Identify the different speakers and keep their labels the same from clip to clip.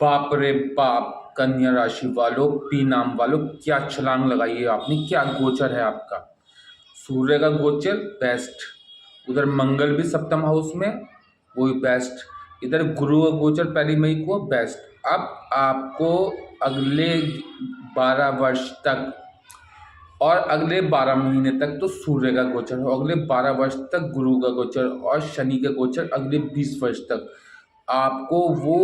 Speaker 1: बाप रे बाप, कन्या राशि वालों, पी नाम वालों, क्या छलांग लगाई है आपने, क्या गोचर है आपका। सूर्य का गोचर बेस्ट, उधर मंगल भी सप्तम हाउस में, वो भी बेस्ट, इधर गुरु का गोचर 1 मई को बेस्ट। अब आपको अगले 12 वर्ष तक और अगले 12 महीने तक तो सूर्य का गोचर हो, अगले 12 वर्ष तक गुरु का गोचर और शनि का गोचर अगले 20 वर्ष तक आपको वो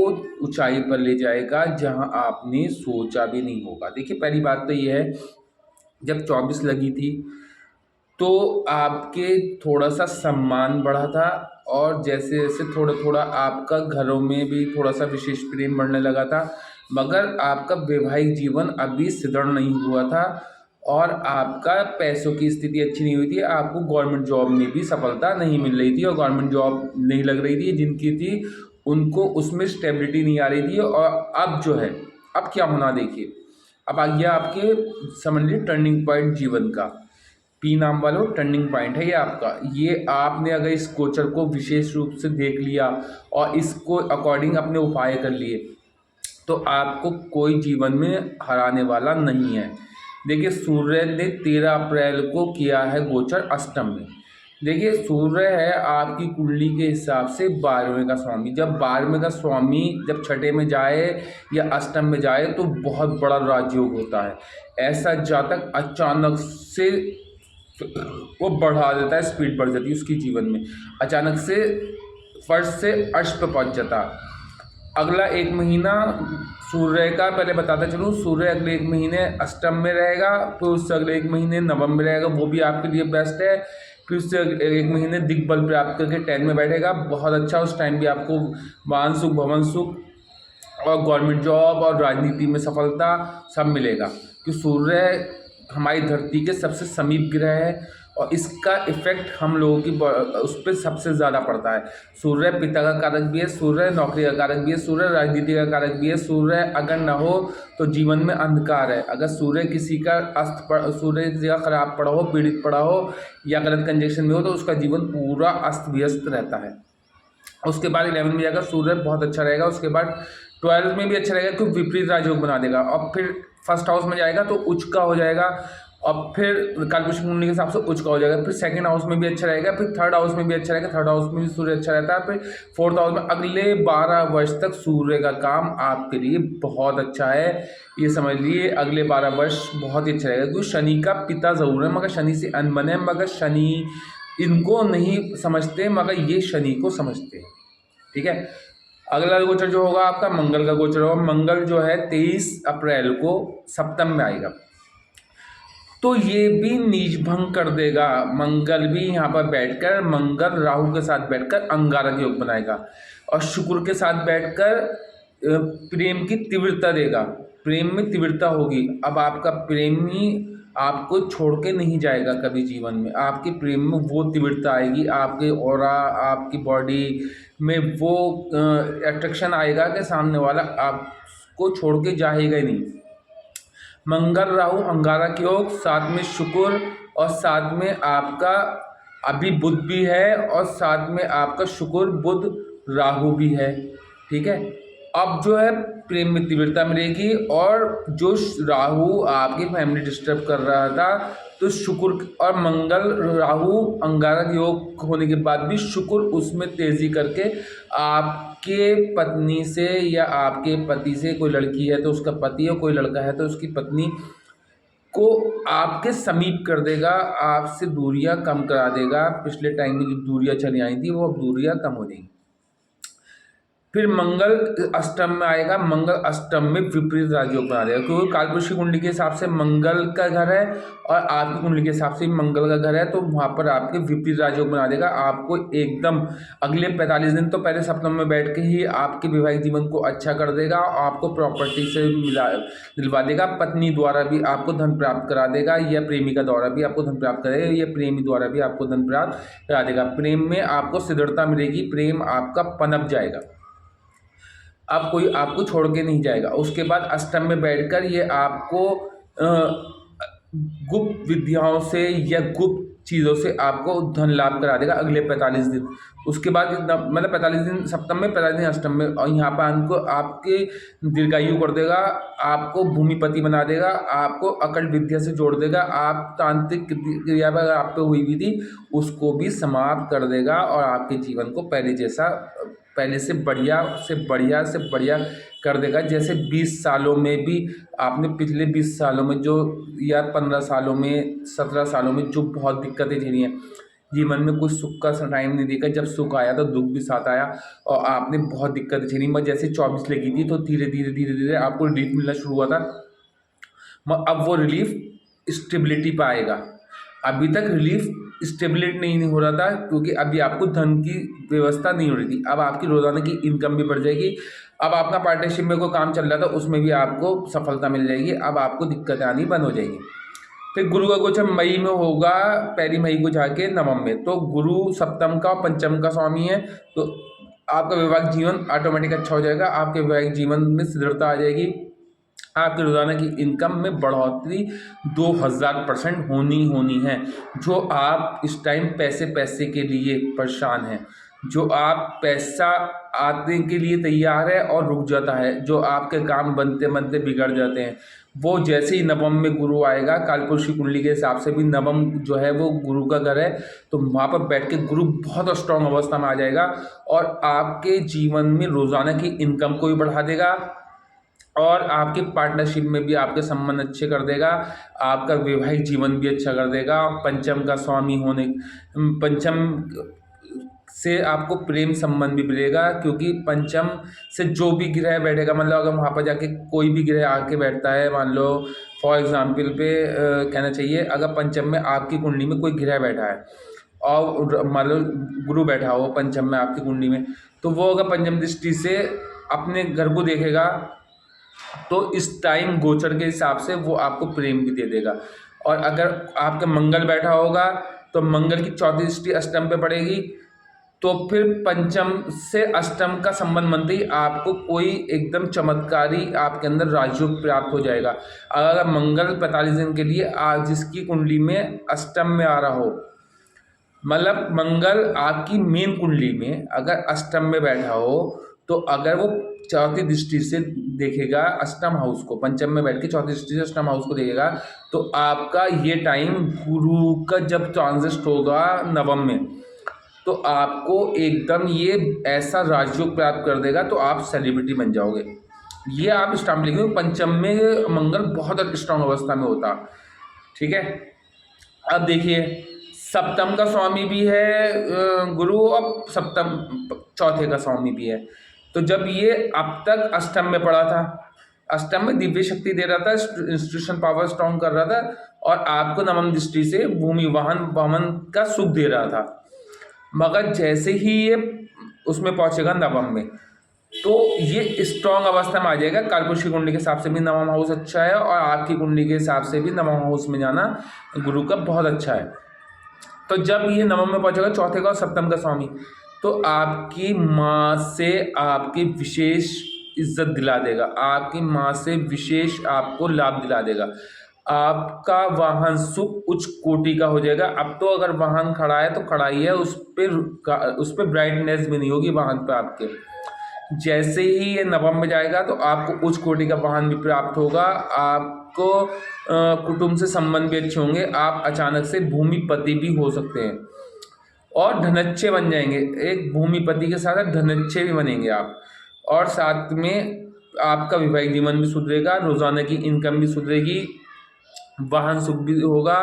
Speaker 1: ऊंचाई पर ले जाएगा जहां आपने सोचा भी नहीं होगा। देखिए, पहली बात तो ये है, जब 24 लगी थी तो आपके थोड़ा सा सम्मान बढ़ा था, और जैसे जैसे थोड़ा थोड़ा आपका घरों में भी थोड़ा सा विशेष प्रेम बढ़ने लगा था, मगर आपका वैवाहिक जीवन अभी सुदृढ़ नहीं हुआ था और आपका पैसों की स्थिति अच्छी नहीं हुई थी। आपको गवर्नमेंट जॉब में भी सफलता नहीं मिल रही थी और गवर्नमेंट जॉब नहीं लग रही थी, जिनकी थी उनको उसमें स्टेबिलिटी नहीं आ रही थी। और अब जो है, अब क्या होना देखिए, अब आ गया आपके समझ लीजिए टर्निंग पॉइंट जीवन का। पी नाम वालों, टर्निंग पॉइंट है ये आपका। ये आपने अगर इस गोचर को विशेष रूप से देख लिया और इसको अकॉर्डिंग अपने उपाय कर लिए तो आपको कोई जीवन में हराने वाला नहीं है। देखिए, सूर्य ने 13 अप्रैल को किया है गोचर अष्टम में। देखिए, सूर्य है आपकी कुंडली के हिसाब से 12वें का स्वामी। जब 12वें का स्वामी जब छठे में जाए या अष्टम में जाए तो बहुत बड़ा राजयोग होता है। ऐसा जातक अचानक से वो बढ़ा देता है, स्पीड बढ़ जाती है उसकी जीवन में, अचानक से फर्श से अर्श पे पहुंच जाता। अगला 1 महीना सूर्य का पहले बताता चलूँ, सूर्य अगले 1 महीने अष्टम में रहेगा, फिर उससे अगले 1 महीने नवम में रहेगा, वो भी आपके लिए बेस्ट है। फिर उससे अगले 1 महीने दिग्बल प्राप्त करके 10 में बैठेगा, बहुत अच्छा। उस टाइम भी आपको वाहन सुख, भवन सुख और गवर्नमेंट जॉब और राजनीति में सफलता सब मिलेगा, कि सूर्य हमारी धरती के सबसे समीप ग्रह है और इसका इफेक्ट हम लोगों की उस पर सबसे ज़्यादा पड़ता है। सूर्य पिता का कारक भी है, सूर्य नौकरी का कारक भी है, सूर्य राजनीति का कारक भी है। सूर्य अगर न हो तो जीवन में अंधकार है। अगर सूर्य किसी का सूर्य किसी का खराब पड़ा हो, पीड़ित पड़ा हो या गलत कंजक्शन में हो तो उसका जीवन पूरा अस्त व्यस्त रहता है। उसके बाद 11 में जाकर सूर्य बहुत अच्छा रहेगा, उसके बाद 12 में भी अच्छा रहेगा क्योंकि विपरीत राजयोग बना देगा, और फिर फर्स्ट हाउस में जाएगा तो उच्च का हो जाएगा, और फिर कालपुरुष कुंडली के हिसाब से उच्च का हो जाएगा। फिर सेकंड हाउस में भी अच्छा रहेगा, फिर थर्ड हाउस में भी अच्छा रहेगा, थर्ड हाउस में भी सूर्य अच्छा रहता है, फिर फोर्थ हाउस में। अगले 12 वर्ष तक सूर्य का काम आपके लिए बहुत अच्छा है, ये समझ लिए अगले 12 वर्ष बहुत ही अच्छा रहेगा। क्योंकि शनि का पिता जरूर है मगर शनि से अनबन है, मगर शनि इनको नहीं समझते मगर ये शनि को समझते हैं, ठीक है। अगला गोचर जो होगा आपका मंगल का गोचर होगा। मंगल जो है 23 अप्रैल को सप्तम में आएगा, तो ये भी नीच भंग कर देगा। मंगल भी यहाँ पर बैठकर, मंगल राहु के साथ बैठकर अंगारक योग बनाएगा और शुक्र के साथ बैठकर प्रेम की तीव्रता देगा, प्रेम में तीव्रता होगी। अब आपका प्रेमी आपको छोड़ के नहीं जाएगा कभी जीवन में, आपके प्रेम में वो तीव्रता आएगी, आपके ऑरा, आपकी बॉडी में वो अट्रैक्शन आएगा कि सामने वाला आपको छोड़ के जाएगा ही नहीं। मंगल राहु अंगारक योग, साथ में शुक्र और साथ में आपका अभी बुध भी है, और साथ में आपका शुक्र बुध राहु भी है, ठीक है। अब जो है प्रेम में तीव्रता मिलेगी, और जो राहु आपकी फैमिली डिस्टर्ब कर रहा था तो शुक्र और मंगल राहु अंगारक योग होने के बाद भी शुक्र उसमें तेजी करके आपके पत्नी से या आपके पति से, कोई लड़की है तो उसका पति और कोई लड़का है तो उसकी पत्नी को आपके समीप कर देगा, आपसे दूरियां कम करा देगा। पिछले टाइम में जो दूरियां चली आई थी वो अब दूरियां कम हो जाएंगी। फिर मंगल अष्टम में आएगा, मंगल अष्टम में विपरीत राजयोग बना देगा, क्योंकि कालपुरुष की कुंडली के हिसाब से मंगल का घर है और आपकी कुंडली के हिसाब से मंगल का घर है, तो वहाँ पर आपके विपरीत राजयोग बना देगा। आपको एकदम अगले 45 दिन तो पहले सप्तम में बैठ के ही आपके वैवाहिक जीवन को अच्छा कर देगा, आपको प्रॉपर्टी से दिलवा देगा, पत्नी द्वारा भी आपको धन प्राप्त करा देगा, या प्रेमिका द्वारा भी आपको धन प्राप्त करेगा, या प्रेमी द्वारा भी आपको धन प्राप्त करा देगा। प्रेम में आपको सुदृढ़ता मिलेगी, प्रेम आपका पनप जाएगा, अब कोई आपको छोड़ के नहीं जाएगा। उसके बाद अष्टम में बैठकर ये आपको गुप्त विद्याओं से या गुप्त चीज़ों से आपको धन लाभ करा देगा अगले 45 दिन। उसके बाद मतलब 45 दिन सप्तम में, 45 दिन अष्टम में, और यहाँ पर आपको आपके दीर्घायु कर देगा, आपको भूमिपति बना देगा, आपको अकल विद्या से जोड़ देगा, आप तांत्रिक क्रिया पर आप पे हुई भी थी उसको भी समाप्त कर देगा, और आपके जीवन को पहले जैसा, पहले से बढ़िया से बढ़िया से बढ़िया कर देगा। जैसे 20 सालों में भी आपने पिछले 20 सालों में जो, या 15 सालों में, 17 सालों में जो बहुत दिक्कतें झेली हैं, जीवन में कुछ सुख का टाइम नहीं देखा, जब सुख आया तो दुख भी साथ आया, और आपने बहुत दिक्कतें झेली। मैं जैसे 24 लगी थी तो धीरे धीरे धीरे धीरे आपको रिलीफ मिलना शुरू हुआ था, अब वो रिलीफ स्टेबिलिटी पे आएगा। अभी तक रिलीफ स्टेबिलिटी नहीं हो रहा था क्योंकि अभी आपको धन की व्यवस्था नहीं हो रही थी। अब आपकी रोजाना की इनकम भी बढ़ जाएगी। अब आपका पार्टनरशिप में कोई काम चल रहा था उसमें भी आपको सफलता मिल जाएगी। अब आपको दिक्कत आनी बंद हो जाएगी। फिर गुरु का गोचर मई में होगा, 1 मई को जाके नवम में। तो गुरु सप्तम का और पंचम का स्वामी है, तो आपका वैवाहिक जीवन ऑटोमेटिक अच्छा हो जाएगा। आपके वैवाहिक जीवन में स्थिरता आ जाएगी। आपकी रोजाना की इनकम में बढ़ोतरी 2000% होनी है। जो आप इस टाइम पैसे पैसे के लिए परेशान हैं, जो आप पैसा आने के लिए तैयार है और रुक जाता है, जो आपके काम बनते बनते बिगड़ जाते हैं, वो जैसे ही नवम में गुरु आएगा, कालपुरुषी कुंडली के हिसाब से भी नवम जो है वो गुरु का घर है, तो वहाँ पर बैठ के गुरु बहुत स्ट्रांग अवस्था में आ जाएगा और आपके जीवन में रोजाना की इनकम को भी बढ़ा देगा और आपके पार्टनरशिप में भी आपके संबंध अच्छे कर देगा, आपका वैवाहिक जीवन भी अच्छा कर देगा। पंचम का स्वामी होने, पंचम से आपको प्रेम संबंध भी मिलेगा, क्योंकि पंचम से जो भी ग्रह बैठेगा, मतलब अगर वहाँ पर जाके कोई भी ग्रह आके बैठता है, मान लो फॉर एग्जाम्पल पे कहना चाहिए, अगर पंचम में आपकी कुंडली में कोई ग्रह बैठा है और मान लो गुरु बैठा हो पंचम में आपकी कुंडली में, तो वो अगर पंचम दृष्टि से अपने घर को देखेगा तो इस टाइम गोचर के हिसाब से वो आपको प्रेम भी दे देगा। और अगर आपका मंगल बैठा होगा तो मंगल की चौथी दृष्टि अष्टम पे पड़ेगी, तो फिर पंचम से अष्टम का संबंध बनते ही आपको कोई एकदम चमत्कारी आपके अंदर राजयोग प्राप्त हो जाएगा। अगर मंगल 45 दिन के लिए आज जिसकी कुंडली में अष्टम में आ रहा हो, मतलब मंगल आपकी मेन कुंडली में अगर अष्टम में बैठा हो, तो अगर वो चौथी दृष्टि से देखेगा अष्टम हाउस को, पंचम में बैठ के चौथी दृष्टि से अष्टम हाउस को देखेगा, तो आपका ये टाइम गुरु का जब ट्रांजिट होगा नवम में, तो आपको एकदम ये ऐसा राजयोग प्राप्त कर देगा, तो आप सेलिब्रिटी बन जाओगे। ये आप स्टाम्प लिखेंगे, पंचम में मंगल बहुत स्ट्रांग अवस्था में होता। ठीक है, अब देखिए सप्तम का स्वामी भी है गुरु और सप्तम चौथे का स्वामी भी है। तो जब ये अब तक अष्टम में पड़ा था, अष्टम में दिव्य शक्ति दे रहा था, इंस्टीट्यूशन पावर स्ट्रांग कर रहा था और आपको नवम दृष्टि से भूमि वाहन वामन का सुख दे रहा था, मगर जैसे ही ये उसमें पहुंचेगा नवम में, तो ये स्ट्रांग अवस्था में आ जाएगा। कालपुरुषी कुंडली के हिसाब से भी नवम हाउस अच्छा है और आपकी कुंडली के हिसाब से भी नवम हाउस में जाना गुरु का बहुत अच्छा है। तो जब ये नवम में पहुंचेगा, चौथे का और सप्तम का स्वामी, तो आपकी माँ से आपकी विशेष इज्जत दिला देगा, आपकी माँ से विशेष आपको लाभ दिला देगा, आपका वाहन सुख उच्च कोटि का हो जाएगा। अब तो अगर वाहन खड़ा है तो खड़ा ही है, उस पर ब्राइटनेस भी नहीं होगी वाहन पे आपके। जैसे ही ये नवम में जाएगा तो आपको उच्च कोटि का वाहन भी प्राप्त होगा, आपको कुटुंब से संबंध भी अच्छे होंगे, आप अचानक से भूमिपति भी हो सकते हैं और धनच्छे बन जाएंगे। एक भूमिपति के साथ धनच्छे भी बनेंगे आप, और साथ में आपका वैवाहिक जीवन भी सुधरेगा, रोजाना की इनकम भी सुधरेगी, वाहन सुख भी होगा,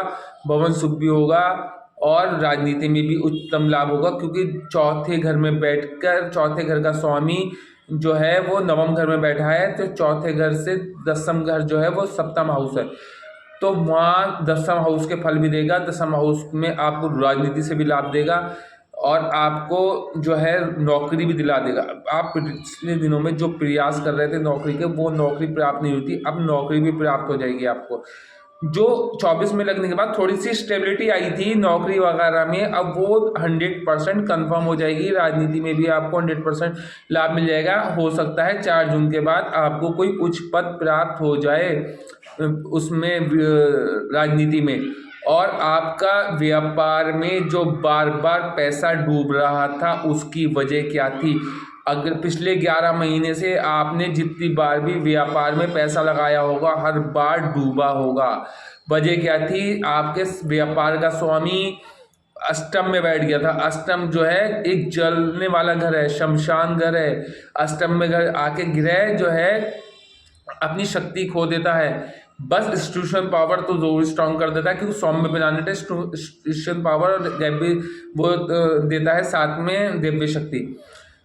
Speaker 1: भवन सुख भी होगा और राजनीति में भी उत्तम लाभ होगा, क्योंकि चौथे घर में बैठकर, चौथे घर का स्वामी जो है वो नवम घर में बैठा है, तो चौथे घर से दसम घर जो है वो सप्तम हाउस है, तो वहाँ दसम हाउस के फल भी देगा। दसम हाउस में आपको राजनीति से भी लाभ देगा और आपको जो है नौकरी भी दिला देगा। आप पिछले दिनों में जो प्रयास कर रहे थे नौकरी के, वो नौकरी प्राप्त नहीं होती, अब नौकरी भी प्राप्त हो जाएगी आपको। जो 24 में लगने के बाद थोड़ी सी स्टेबिलिटी आई थी नौकरी वगैरह में, अब वो 100% कन्फर्म हो जाएगी। राजनीति में भी आपको 100% लाभ मिल जाएगा। हो सकता है 4 जून के बाद आपको कोई उच्च पद प्राप्त हो जाए उसमें, राजनीति में, और आपका व्यापार में जो बार बार पैसा डूब रहा था उसकी वजह क्या थी? अगर पिछले 11 महीने से आपने जितनी बार भी व्यापार में पैसा लगाया होगा हर बार डूबा होगा। वजह क्या थी? आपके व्यापार का स्वामी अष्टम में बैठ गया था। अष्टम जो है एक जलने वाला घर है, शमशान घर है। अष्टम में घर आके ग्रह जो है अपनी शक्ति खो देता है। बस इंस्टीट्यूशन पावर तो जोर स्ट्रॉन्ग कर देता है क्योंकि सौम्य प्लानिट इंस्टीट्यूशन पावर और दिव्य वो देता है, साथ में दिव्य शक्ति।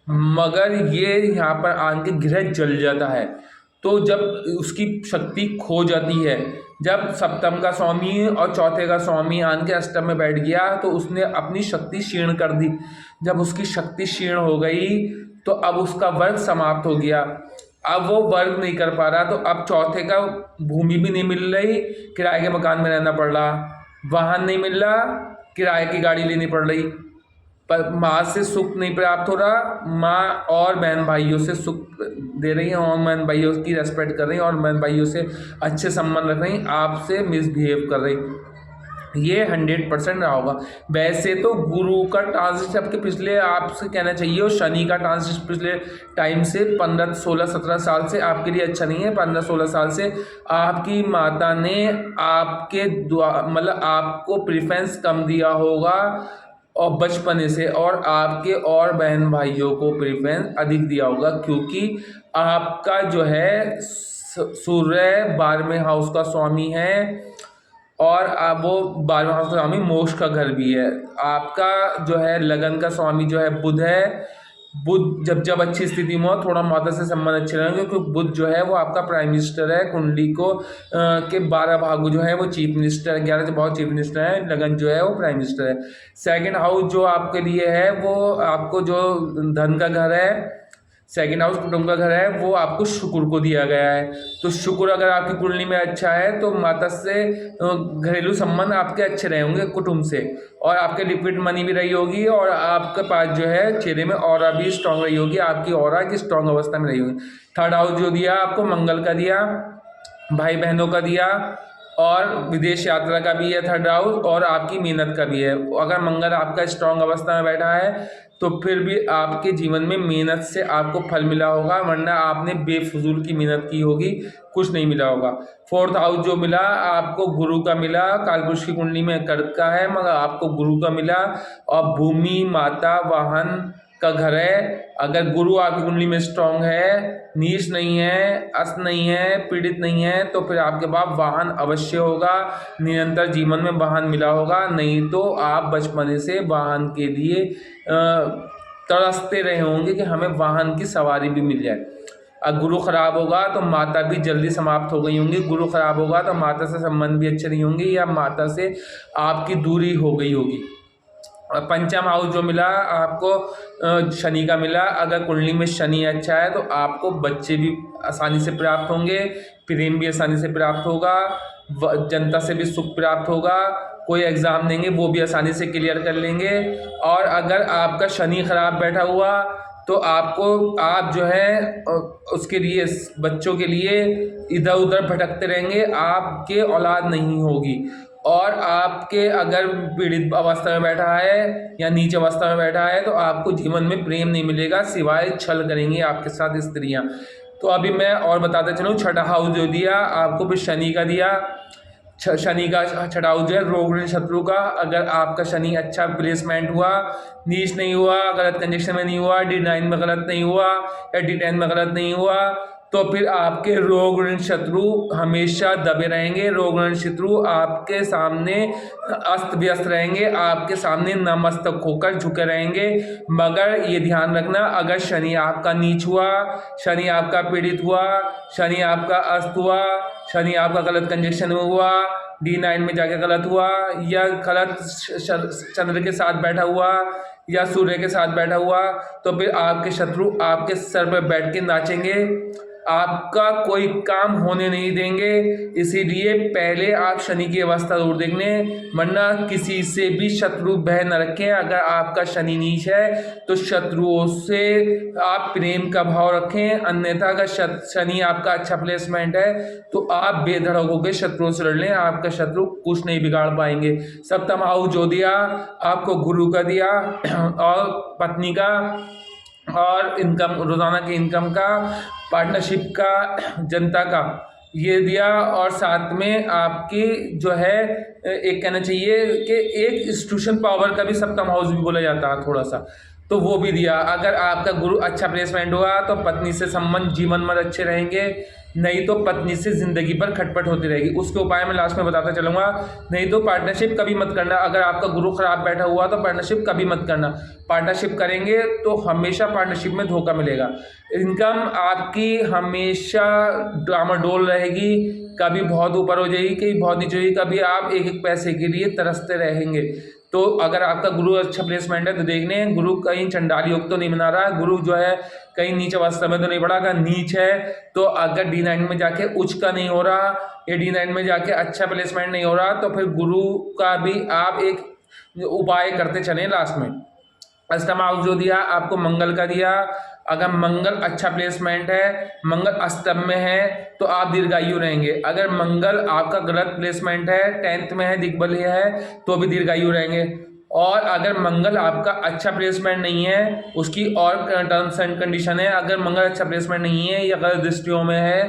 Speaker 1: मगर ये यहाँ पर आके ग्रह जल जाता है, तो जब उसकी शक्ति खो जाती है, जब सप्तम का स्वामी और चौथे का स्वामी आन के अष्टम में बैठ गया तो उसने अपनी शक्ति क्षीण कर दी। जब उसकी शक्ति क्षीण हो गई तो अब उसका वर्ग समाप्त हो गया। अब वो वर्ग नहीं कर पा रहा, तो अब चौथे का भूमि भी नहीं मिल रही, किराए के मकान में रहना पड़ रहा, वाहन नहीं मिल रहा, किराए की गाड़ी लेनी पड़ रही, पर माँ से सुख नहीं प्राप्त हो रहा। माँ और बहन भाइयों से सुख दे रही हैं और बहन भाइयों की रेस्पेक्ट कर रही हैं और बहन भाइयों से अच्छे संबंध रख रही, आपसे मिसबिहेव कर रही। ये 100% रहा होगा। वैसे तो गुरु का ट्रांजिट आपके पिछले, आपसे कहना चाहिए, और शनि का ट्रांजिट पिछले टाइम से 15 16 17 साल से आपके लिए अच्छा नहीं है। 15 16 साल से आपकी माता ने आपके मतलब आपको प्रेफरेंस कम दिया होगा और बचपने से, और आपके और बहन भाइयों को प्रेफरेंस अधिक दिया होगा क्योंकि आपका जो है सूर्य 12वें हाउस का स्वामी है और अब वो 12वें हाउस का स्वामी मोक्ष का घर भी है। आपका जो है लगन का स्वामी जो है बुध है। बुध जब जब अच्छी स्थिति में हो, थोड़ा माता से संबंध अच्छे रहेंगे क्योंकि बुध जो है वो आपका प्राइम मिनिस्टर है। कुंडली को के 12 भाग जो है वो चीफ मिनिस्टर है, 11 से बहुत चीफ मिनिस्टर है। लगन जो है वो प्राइम मिनिस्टर है। सेकंड हाउस जो आपके लिए है वो आपको जो धन का घर है, सेकंड हाउस कुटुंब का घर है, वो आपको शुक्र को दिया गया है। तो शुक्र अगर आपकी कुंडली में अच्छा है तो माता से घरेलू संबंध आपके अच्छे रहे होंगे कुटुंब से, और आपके लिक्विड मनी भी रही होगी, और आपके पास जो है चेहरे में ऑरा भी स्ट्रांग रही होगी, आपकी ऑरा की स्ट्रांग अवस्था में रही होगी। थर्ड हाउस जो दिया आपको मंगल का दिया, भाई बहनों का दिया, और विदेश यात्रा का भी है थर्ड हाउस, और आपकी मेहनत का भी है। अगर मंगल आपका स्ट्रांग अवस्था में बैठा है तो फिर भी आपके जीवन में मेहनत से आपको फल मिला होगा, वरना आपने बेफजूल की मेहनत की होगी, कुछ नहीं मिला होगा। फोर्थ हाउस जो मिला आपको गुरु का मिला, कालपुरुष की कुंडली में कर्क का है मगर आपको गुरु का मिला, और भूमि माता वाहन का घर है। अगर गुरु आपकी कुंडली में स्ट्रांग है, नीच नहीं है, अस्त नहीं है, पीड़ित नहीं है, तो फिर आपके पास वाहन अवश्य होगा, निरंतर जीवन में वाहन मिला होगा। नहीं तो आप बचपने से वाहन के लिए तरसते रहे होंगे कि हमें वाहन की सवारी भी मिल जाए। अब गुरु खराब होगा तो माता भी जल्दी समाप्त हो गई होंगी, गुरु खराब होगा तो माता से संबंध भी अच्छे नहीं होंगे, या माता से आपकी दूरी हो गई होगी। पंचम हाउस जो मिला आपको शनि का मिला। अगर कुंडली में शनि अच्छा है तो आपको बच्चे भी आसानी से प्राप्त होंगे, प्रेम भी आसानी से प्राप्त होगा, जनता से भी सुख प्राप्त होगा, कोई एग्ज़ाम देंगे वो भी आसानी से क्लियर कर लेंगे। और अगर आपका शनि खराब बैठा हुआ तो आपको आप जो है उसके लिए बच्चों के लिए इधर उधर भटकते रहेंगे, आपके औलाद नहीं होगी। और आपके अगर पीड़ित अवस्था में बैठा है या नीच अवस्था में बैठा है तो आपको जीवन में प्रेम नहीं मिलेगा, सिवाय छल करेंगी आपके साथ स्त्रियां। तो अभी मैं और बताते चलूँ, छठा हाउस जो दिया आपको भी शनि का दिया। शनि का छठा हाउस जो है रोग ऋण शत्रु का। अगर आपका शनि अच्छा प्लेसमेंट हुआ, नीच नहीं हुआ, गलत कंजेक्शन में नहीं हुआ, D9 में गलत नहीं हुआ या D10 में गलत नहीं हुआ, तो फिर आपके रोग ऋण शत्रु हमेशा दबे रहेंगे। रोग ऋण शत्रु आपके सामने अस्त व्यस्त रहेंगे, आपके सामने नतमस्तक होकर झुके रहेंगे। मगर ये ध्यान रखना, अगर शनि आपका नीच हुआ, शनि आपका पीड़ित हुआ, शनि आपका अस्त हुआ, शनि आपका गलत कंजेक्शन में हुआ, D9 में जाके गलत हुआ, या गलत चंद्र के साथ बैठा हुआ या सूर्य के साथ बैठा हुआ, तो फिर आपके शत्रु आपके सर पर बैठ के नाचेंगे, आपका कोई काम होने नहीं देंगे। इसीलिए पहले आप शनि की अवस्था जरूर देख लें, वरना किसी से भी शत्रु भय न रखें। अगर आपका शनि नीच है तो शत्रुओं से आप प्रेम का भाव रखें, अन्यथा अगर शनि आपका अच्छा प्लेसमेंट है तो आप बेधड़क होकर शत्रुओं से लड़ लें, आपका शत्रु कुछ नहीं बिगाड़ पाएंगे। सप्तम हाउस जो दिया आपको गुरु का दिया और पत्नी का और इनकम, रोजाना की इनकम का, पार्टनरशिप का, जनता का ये दिया, और साथ में आपकी जो है एक कहना चाहिए कि एक इंस्टीट्यूशन पावर का भी सप्तम हाउस भी बोला जाता है थोड़ा सा, तो वो भी दिया। अगर आपका गुरु अच्छा प्लेसमेंट हुआ तो पत्नी से संबंध जीवन में अच्छे रहेंगे, नहीं तो पत्नी से जिंदगी पर खटपट होती रहेगी। उसके उपाय मैं लास्ट में बताता चलूंगा। नहीं तो पार्टनरशिप कभी मत करना, अगर आपका गुरु खराब बैठा हुआ तो पार्टनरशिप कभी मत करना। पार्टनरशिप करेंगे तो हमेशा पार्टनरशिप में धोखा मिलेगा। इनकम आपकी हमेशा डामाडोल रहेगी, कभी बहुत ऊपर हो जाएगी, कभी बहुत नीचे होगी, कभी आप एक एक पैसे के लिए तरसते रहेंगे। तो अगर आपका गुरु अच्छा प्लेसमेंट है तो देखने गुरु कहीं चंडाल योग तो नहीं बना रहा, गुरु जो है कहीं नीच अवस्था में तो नहीं पड़ा। अगर नीच है तो अगर D9 में जाके उच्च का नहीं हो रहा या D9 में जाके अच्छा प्लेसमेंट नहीं हो रहा तो फिर गुरु का भी आप एक उपाय करते चलें। लास्ट में अष्टम हाउस जो दिया आपको मंगल का दिया। अगर मंगल अच्छा प्लेसमेंट है, मंगल अष्टम में है तो आप दीर्घायु रहेंगे। अगर मंगल आपका गलत प्लेसमेंट है, 10th में है, दिग्बल्य है, तो भी दीर्घायु रहेंगे। और अगर मंगल आपका अच्छा प्लेसमेंट नहीं है, उसकी और टर्म्स एंड कंडीशन है। अगर मंगल अच्छा प्लेसमेंट नहीं है या गलत दृष्टियों में है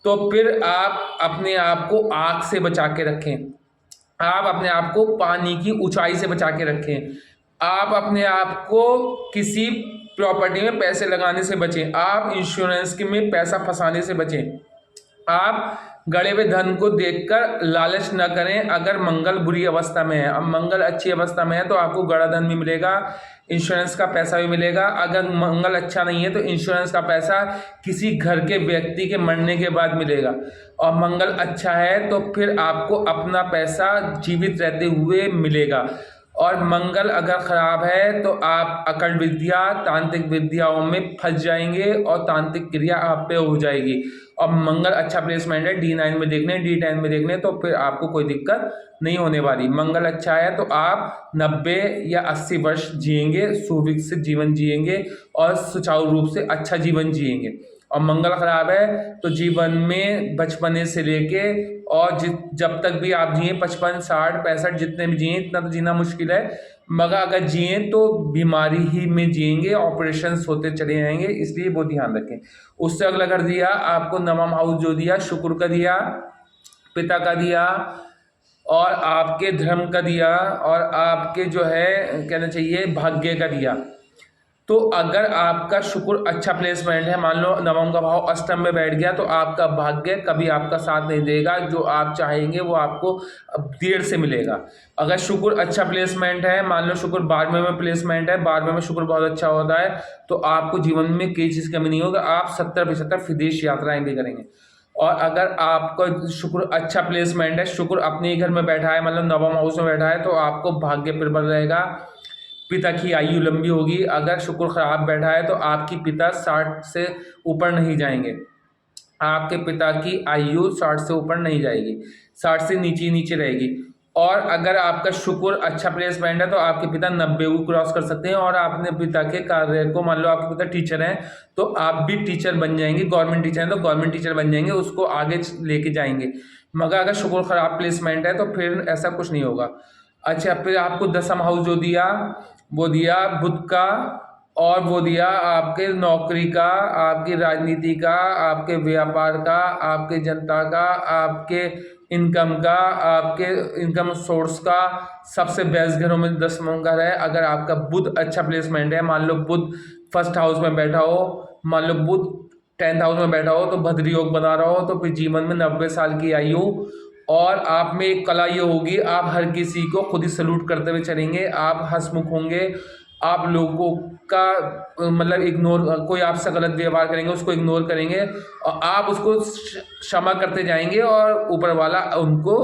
Speaker 1: तो फिर आप अपने आप को आग से बचा के रखें, आप अपने आप को पानी की ऊंचाई से बचा के रखें, आप अपने आप को किसी प्रॉपर्टी में पैसे लगाने से बचें, आप इंश्योरेंस के में पैसा फंसाने से बचें, आप गड़े हुए धन को देखकर लालच न करें। अगर मंगल बुरी अवस्था में है, अब मंगल अच्छी अवस्था में है तो आपको गड़ा धन भी मिलेगा, इंश्योरेंस का पैसा भी मिलेगा। अगर मंगल अच्छा नहीं है तो इंश्योरेंस का पैसा किसी घर के व्यक्ति के मरने के बाद मिलेगा। और मंगल अच्छा है तो फिर आपको अपना पैसा जीवित रहते हुए मिलेगा। और मंगल अगर खराब है तो आप अकड़ विद्या, तांत्रिक विद्याओं में फंस जाएंगे और तांत्रिक क्रिया आप पे हो जाएगी। और मंगल अच्छा प्लेसमेंट है, D9 में देखने, D10 में देखने, तो फिर आपको कोई दिक्कत नहीं होने वाली। मंगल अच्छा है तो आप 90 या 80 वर्ष जिएंगे, सुविकसित जीवन जिएंगे और सुचारू रूप से अच्छा जीवन जिएंगे। और मंगल खराब है तो जीवन में बचपने से लेके और जब तक भी आप जिए, 55, 60, 65 जितने भी जिए, इतना तो जीना मुश्किल है, मगर अगर जिए तो बीमारी ही में जिएंगे, ऑपरेशंस होते चले जाएंगे, इसलिए वो ध्यान रखें। उससे अगला कर दिया आपको नवम हाउस जो दिया, शुक्र का दिया, पिता का दिया और आपके धर्म का दिया और आपके जो है कहना चाहिए भाग्य का दिया। तो अगर आपका शुक्र अच्छा प्लेसमेंट है, मान लो नवम का भाव अष्टम में बैठ गया, तो आपका भाग्य कभी आपका साथ नहीं देगा, जो आप चाहेंगे वो आपको देर से मिलेगा। अगर शुक्र अच्छा प्लेसमेंट है, मान लो शुक्र 12वें में प्लेसमेंट है, 12वें में शुक्र बहुत अच्छा होता है, तो आपको जीवन में किसी चीज़ की कमी नहीं होगा, आप 70-75 विदेश यात्राएं भी करेंगे। और अगर आपका शुक्र अच्छा प्लेसमेंट है, शुक्र अपने ही घर में बैठा है, मतलब नवम हाउस में बैठा है, तो आपको भाग्य प्रबल रहेगा, पिता की आयु लंबी होगी। अगर शुक्र खराब बैठा है तो आपकी पिता 60 से ऊपर नहीं जाएंगे, आपके पिता की आयु 60 से ऊपर नहीं जाएगी, 60 से नीचे नीचे रहेगी। और अगर आपका शुक्र अच्छा प्लेसमेंट है तो आपके पिता 90 को क्रॉस कर सकते हैं और आपने पिता के कार्य को, मान लो आपके पिता टीचर हैं तो आप भी टीचर बन जाएंगे, गवर्नमेंट टीचर हैं तो गवर्नमेंट टीचर बन जाएंगे, उसको आगे लेके जाएंगे। मगर अगर शुक्र खराब प्लेसमेंट है तो फिर ऐसा कुछ नहीं होगा। अच्छा, फिर आपको दसम हाउस जो दिया वो दिया बुध का, और वो दिया आपके नौकरी का, आपकी राजनीति का, आपके व्यापार का, आपके जनता का, आपके इनकम का, आपके इनकम सोर्स का। सबसे बेस्ट घरों में 10वां घर है। अगर आपका बुध अच्छा प्लेसमेंट है, मान लो बुध फर्स्ट हाउस में बैठा हो, मान लो बुध 10th हाउस में बैठा हो तो भद्र योग बना रहा हो, तो फिर जीवन में 90 साल की आयु और आप में एक कला ये होगी, आप हर किसी को खुद ही सल्यूट करते हुए चलेंगे, आप हंसमुख होंगे, आप लोगों का मतलब इग्नोर, कोई आपसे गलत व्यवहार करेंगे उसको इग्नोर करेंगे और आप उसको क्षमा करते जाएंगे और ऊपर वाला उनको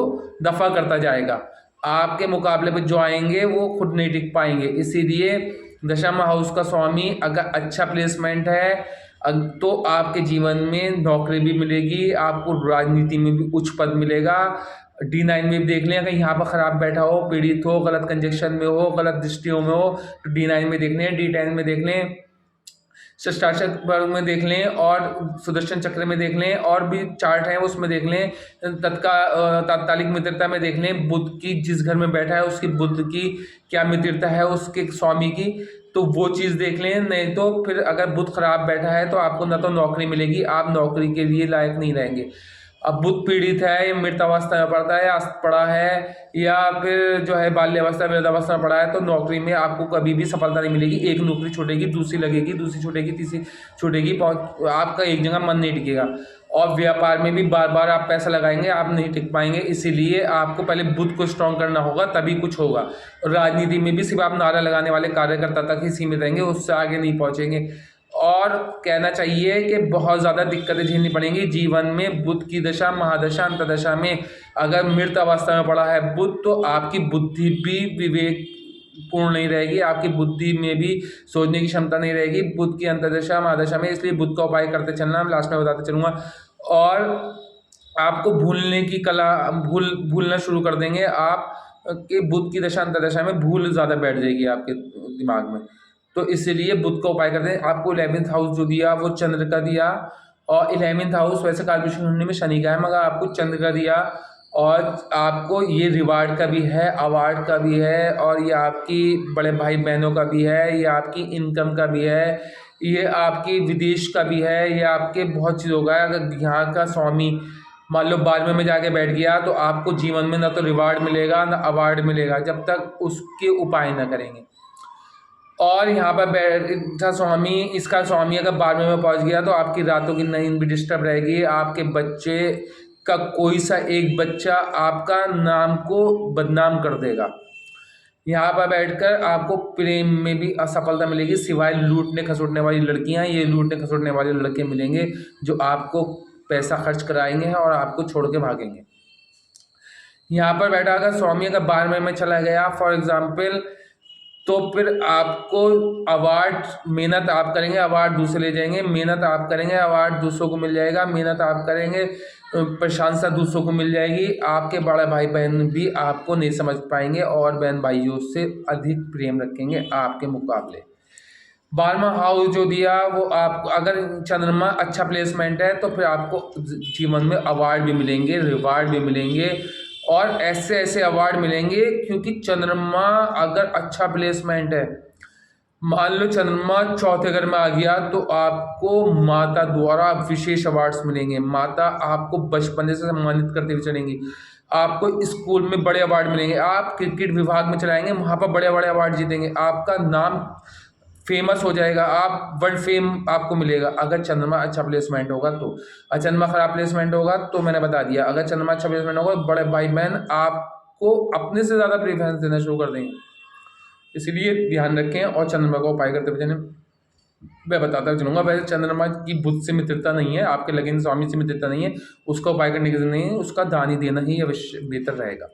Speaker 1: दफा करता जाएगा। आपके मुकाबले पे जो आएंगे वो खुद नहीं टिक पाएंगे। इसीलिए दशम हाउस का स्वामी अगर अच्छा प्लेसमेंट है, तो आपके जीवन में नौकरी भी मिलेगी, आपको राजनीति में भी उच्च पद मिलेगा। D9 में भी देख लें, अगर यहाँ पर खराब बैठा हो, पीड़ित हो, गलत कंजक्शन में हो, गलत दृष्टियों में हो, तो D9 में देख लें, D10 में देख लें, षष्टाश्चर्य वर्ग में देख लें, और सुदर्शन चक्र में देख लें, और भी चार्ट है उसमें देख लें, तात्कालिक मित्रता में देख लें, बुध की जिस घर में बैठा है उसकी बुध की क्या मित्रता है उसके स्वामी की, तो वो चीज़ देख लें। नहीं तो फिर अगर बुध खराब बैठा है तो आपको न तो नौकरी मिलेगी, आप नौकरी के लिए लायक नहीं रहेंगे। अब बुध पीड़ित है या मृतावस्था में पड़ता है या पड़ा है, या फिर जो है बाल्यावस्था वृद्धावस्था में पड़ा है, तो नौकरी में आपको कभी भी सफलता नहीं मिलेगी। एक नौकरी छूटेगी, दूसरी लगेगी, दूसरी छूटेगी, तीसरी छूटेगी, आपका एक जगह मन नहीं टिकेगा। और व्यापार में भी बार बार आप पैसा लगाएंगे, आप नहीं टिक पाएंगे। इसीलिए आपको पहले बुध को स्ट्रॉन्ग करना होगा, तभी कुछ होगा। राजनीति में भी सिर्फ आप नारा लगाने वाले कार्यकर्ता तक ही सीमित रहेंगे, उससे आगे नहीं पहुंचेंगे। और कहना चाहिए कि बहुत ज़्यादा दिक्कतें झेलनी पड़ेंगी जीवन में। बुध की दशा, महादशा, अंतदशा में अगर मृत अवस्था में पड़ा है बुध, तो आपकी बुद्धि भी विवेक पूर्ण नहीं रहेगी, आपकी बुद्धि में भी सोचने की क्षमता नहीं रहेगी बुध की अंतदशा महादशा में। इसलिए बुध का उपाय करते चलना, लास्ट में बताते चलूँगा। और आपको भूलने की कला, भूलना शुरू कर देंगे आप, कि बुध की दशा अंतदशा में भूल ज़्यादा बैठ जाएगी आपके दिमाग में। तो इसीलिए बुध का उपाय करते हैं। आपको 11th हाउस जो दिया वो चंद्र का दिया, और 11th हाउस वैसे कार्बेशन कुंडली में शनि का है, मगर आपको चंद्र का दिया। और आपको ये रिवार्ड का भी है, अवार्ड का भी है, और ये आपकी बड़े भाई बहनों का भी है, ये आपकी इनकम का भी है, ये आपकी विदेश का भी है, ये आपके बहुत चीज़ों का है। अगर यहाँ का स्वामी मान लो 12वें में जाके बैठ गया, तो आपको जीवन में ना तो रिवार्ड मिलेगा ना अवार्ड मिलेगा, जब तक उसके उपाय ना करेंगे। और यहाँ पर बैठा स्वामी, इसका स्वामी अगर 12वें में पहुँच गया, तो आपकी रातों की नींद भी डिस्टर्ब रहेगी। आपके बच्चे का कोई सा एक बच्चा आपका नाम को बदनाम कर देगा। यहाँ पर बैठकर आपको प्रेम में भी असफलता मिलेगी, सिवाय लूटने खसोटने वाली लड़कियाँ। ये लूटने खसोटने वाले लड़के मिलेंगे जो आपको पैसा खर्च कराएंगे और आपको छोड़ के भागेंगे। यहाँ पर बैठा अगर स्वामी अगर 12वें में चला गया फॉर एग्जाम्पल, तो फिर आपको अवार्ड, मेहनत आप करेंगे अवार्ड दूसरे ले जाएंगे, मेहनत आप करेंगे अवार्ड दूसरों को मिल जाएगा, मेहनत आप करेंगे प्रशंसा दूसरों को मिल जाएगी। आपके बड़े भाई बहन भी आपको नहीं समझ पाएंगे और बहन भाइयों से अधिक प्रेम रखेंगे आपके मुकाबले। 12वां हाउस जो दिया वो आप, अगर चंद्रमा अच्छा प्लेसमेंट है तो फिर आपको जीवन में अवार्ड भी मिलेंगे, रिवार्ड भी मिलेंगे, और ऐसे ऐसे अवार्ड मिलेंगे। क्योंकि चंद्रमा अगर अच्छा प्लेसमेंट है, मान लो चंद्रमा चौथे घर में आ गया, तो आपको माता द्वारा विशेष अवार्ड्स मिलेंगे। माता आपको बचपन से सम्मानित करते हुए चलेंगी, आपको स्कूल में बड़े अवार्ड मिलेंगे, आप क्रिकेट विभाग में चलाएंगे, वहाँ पर बड़े बड़े अवार्ड जीतेंगे, आपका नाम फेमस हो जाएगा, आप वर्ल्ड फेम आपको मिलेगा अगर चंद्रमा अच्छा प्लेसमेंट होगा तो। अगर चंद्रमा खराब प्लेसमेंट होगा तो मैंने बता दिया, अगर चंद्रमा अच्छा प्लेसमेंट होगा तो बड़े भाई बहन आपको अपने से ज़्यादा प्रेफरेंस देना शुरू कर देंगे। इसलिए ध्यान रखें और चंद्रमा का उपाय करते हुए मैं बताता चलूँगा। वैसे चंद्रमा की बुध से मित्रता नहीं है, आपके लगन स्वामी से मित्रता नहीं है, उसका उपाय करने की जरूरत नहीं है, उसका दान ही देना ही अवश्य बेहतर रहेगा।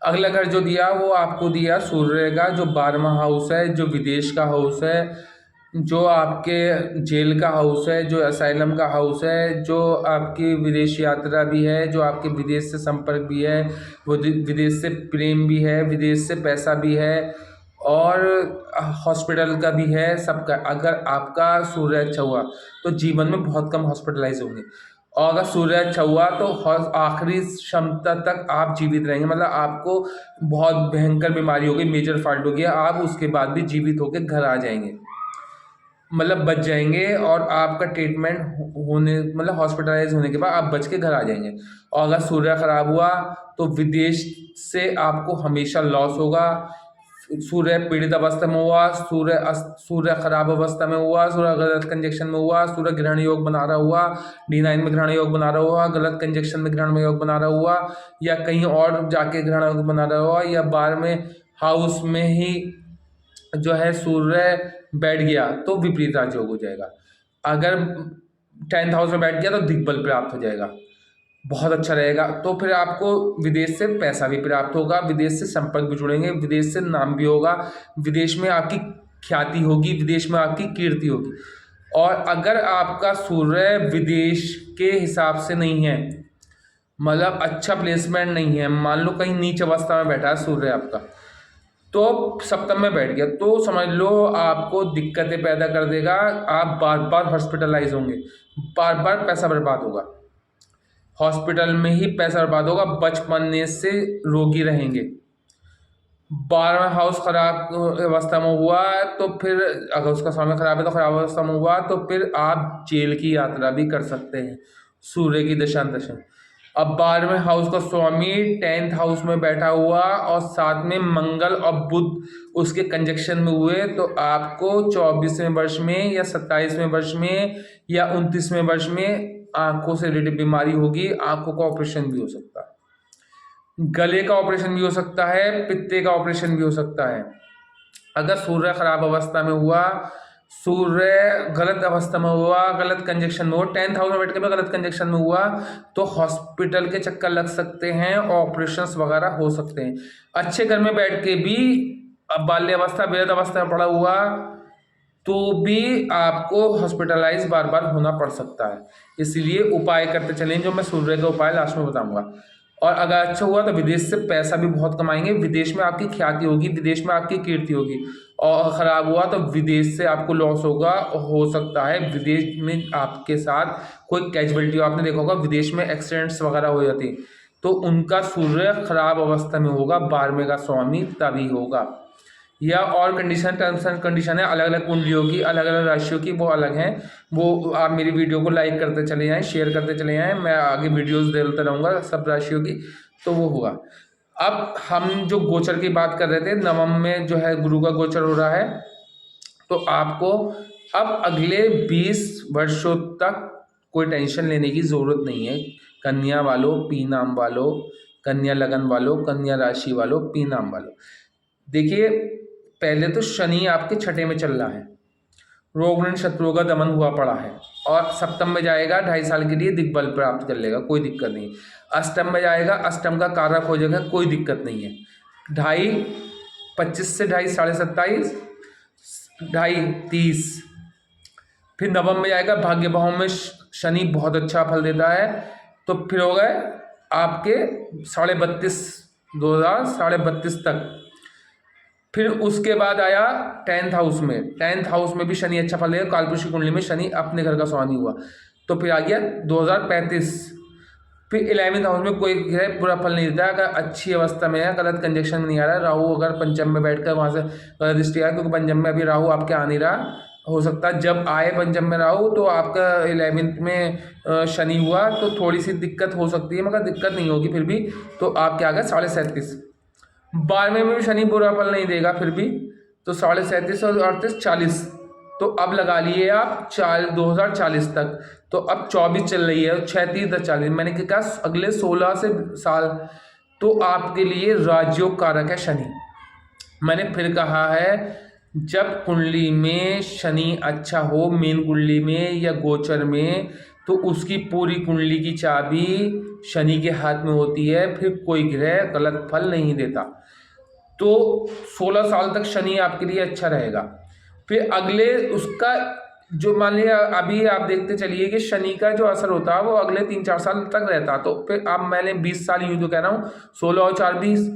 Speaker 1: अगला घर जो दिया वो आपको दिया सूर्य का, जो 12वां हाउस है, जो विदेश का हाउस है, जो आपके जेल का हाउस है, जो असाइलम का हाउस है, जो आपकी विदेश यात्रा भी है, जो आपके विदेश से संपर्क भी है, वो विदेश से प्रेम भी है, विदेश से पैसा भी है, और हॉस्पिटल का भी है, सबका। अगर आपका सूर्य अच्छा हुआ तो जीवन में बहुत कम हॉस्पिटलाइज होंगे, और अगर सूर्य अच्छा हुआ तो आखिरी क्षमता तक आप जीवित रहेंगे। मतलब आपको बहुत भयंकर बीमारी होगी, मेजर फॉल्ट हो गया, आप उसके बाद भी जीवित होकर घर आ जाएंगे, मतलब बच जाएंगे, और आपका ट्रीटमेंट होने, मतलब हॉस्पिटलाइज होने के बाद आप बच के घर आ जाएंगे। और अगर सूर्य खराब हुआ तो विदेश से आपको हमेशा लॉस होगा। सूर्य पीड़ित अवस्था में हुआ, सूर्य खराब अवस्था में हुआ, सूर्य गलत कंजक्शन में हुआ, सूर्य ग्रहण योग बना रहा हुआ, D9 में ग्रहण योग बना रहा हुआ, गलत कंजक्शन में ग्रहण योग बना रहा हुआ, या कहीं और जाके ग्रहण योग बना रहा हुआ, या 12वें हाउस में ही जो है सूर्य बैठ गया तो विपरीत राजयोग हो जाएगा। अगर 10th हाउस में बैठ गया तो दिग्बल प्राप्त हो जाएगा, बहुत अच्छा रहेगा। तो फिर आपको विदेश से पैसा भी प्राप्त होगा, विदेश से संपर्क भी जुड़ेंगे, विदेश से नाम भी होगा, विदेश में आपकी ख्याति होगी, विदेश में आपकी कीर्ति होगी। और अगर आपका सूर्य विदेश के हिसाब से नहीं है, मतलब अच्छा प्लेसमेंट नहीं है, मान लो कहीं नीच अवस्था में बैठा है सूर्य आपका, तो सप्तम में बैठ गया, तो समझ लो आपको दिक्कतें पैदा कर देगा। आप बार बार हॉस्पिटलाइज होंगे, बार बार पैसा बर्बाद होगा, हॉस्पिटल में ही पैसा बर्बाद होगा, बचपन से रोगी रहेंगे। 12वां हाउस खराब अवस्था में हुआ तो फिर, अगर उसका समय खराब है तो खराब अवस्था में हुआ तो फिर आप जेल की यात्रा भी कर सकते हैं सूर्य की दशा। अब 12वें हाउस का स्वामी 10th हाउस में बैठा हुआ और साथ में मंगल और बुध उसके कंजक्शन में हुए, तो आपको 24वें वर्ष में या 27वें वर्ष में या 29वें वर्ष में आंखों से रिलेटेड बीमारी होगी। आंखों का ऑपरेशन भी हो सकता है, गले का ऑपरेशन भी हो सकता है, पित्ते का ऑपरेशन भी हो सकता है। अगर सूर्य खराब अवस्था में हुआ, सूर्य गलत अवस्था में हुआ, गलत कंजक्शन में हुआ, 10th हाउस में बैठ के भी गलत कंजक्शन में हुआ, तो हॉस्पिटल के चक्कर लग सकते हैं, ऑपरेशंस वगैरह हो सकते हैं। अच्छे घर में बैठ के भी अब बाल्यावस्था वृद्ध अवस्था में पड़ा हुआ तो भी आपको हॉस्पिटलाइज बार बार होना पड़ सकता है। इसलिए उपाय करते चलें, जो मैं सूर्य का उपाय लास्ट में बताऊंगा। और अगर अच्छा हुआ तो विदेश से पैसा भी बहुत कमाएंगे, विदेश में आपकी ख्याति होगी, विदेश में आपकी कीर्ति होगी। और खराब हुआ तो विदेश से आपको लॉस होगा, हो सकता है विदेश में आपके साथ कोई कैजुअलिटी हो। आपने देखा होगा विदेश में एक्सीडेंट्स वगैरह हो जाते हैं, तो उनका सूर्य खराब अवस्था में होगा, 12वें का स्वामी तभी होगा। या और कंडीशन, टर्म्स एंड कंडीशन है अलग अलग कुंडलियों की, अलग अलग राशियों की, वो अलग हैं। वो आप मेरी वीडियो को लाइक करते चले जाएं, शेयर करते चले जाएं, मैं आगे वीडियोस देता रहूँगा सब राशियों की, तो वो होगा। अब हम जो गोचर की बात कर रहे थे, नवम में जो है गुरु का गोचर हो रहा है, तो आपको अब अगले 20 वर्षों तक कोई टेंशन लेने की ज़रूरत नहीं है। कन्या वालों, पी नाम वालों, कन्या लगन वालों, कन्या राशि वालों, पी नाम वालों, देखिए पहले तो शनि आपके छठे में चल रहा है, रोग ऋण शत्रुओं का दमन हुआ पड़ा है, और सप्तम में जाएगा 2.5 साल के लिए, दिग्बल प्राप्त कर लेगा, कोई दिक्कत नहीं। अष्टम में जाएगा, अष्टम का कारक हो जाएगा, कोई दिक्कत नहीं है। 2.5 25 से 2.5 27.5 2.5 30। फिर नवम में जाएगा, भाग्य भाव में शनि बहुत अच्छा फल देता है, तो फिर हो गए आपके 32.5 2032 तक। फिर उसके बाद आया 10th हाउस में, 10th हाउस में भी शनि अच्छा फल देगा, कालपुरुष की कुंडली में शनि अपने घर का स्वामी हुआ, तो फिर आ गया 2035। फिर 11th हाउस में कोई ग्रह बुरा फल नहीं देता, अगर अच्छी अवस्था में है, गलत कंजक्शन में नहीं आ रहा। राहु अगर पंचम में बैठकर वहाँ से गलत दृष्टि आया, क्योंकि पंचम में अभी राहु आपके आ नहीं रहा, हो सकता है जब आए पंचम में राहु तो आपका 11th में शनि हुआ, तो थोड़ी सी दिक्कत हो सकती है, मगर दिक्कत नहीं होगी फिर भी। तो आपके आ गए 37.5। 12वें में भी शनि बुरा फल नहीं देगा फिर भी, तो 37.5 और 38 40, तो अब लगा लिए आप 2040 तक। तो अब 24 चल रही है, 36 40, मैंने क्या कहा अगले 16 से साल तो आपके लिए राजयोग कारक है शनि। मैंने फिर कहा है, जब कुंडली में शनि अच्छा हो, मेन कुंडली में या गोचर में, तो उसकी पूरी कुंडली की चाबी शनि के हाथ में होती है, फिर कोई ग्रह गलत फल नहीं देता। तो 16 साल तक शनि आपके लिए अच्छा रहेगा। फिर अगले उसका जो मान लिया, अभी आप देखते चलिए कि शनि का जो असर होता है वो अगले 3-4 साल तक रहता, तो फिर अब मैंने 20 साल यूँ तो कह रहा हूँ, 16 और 4 20।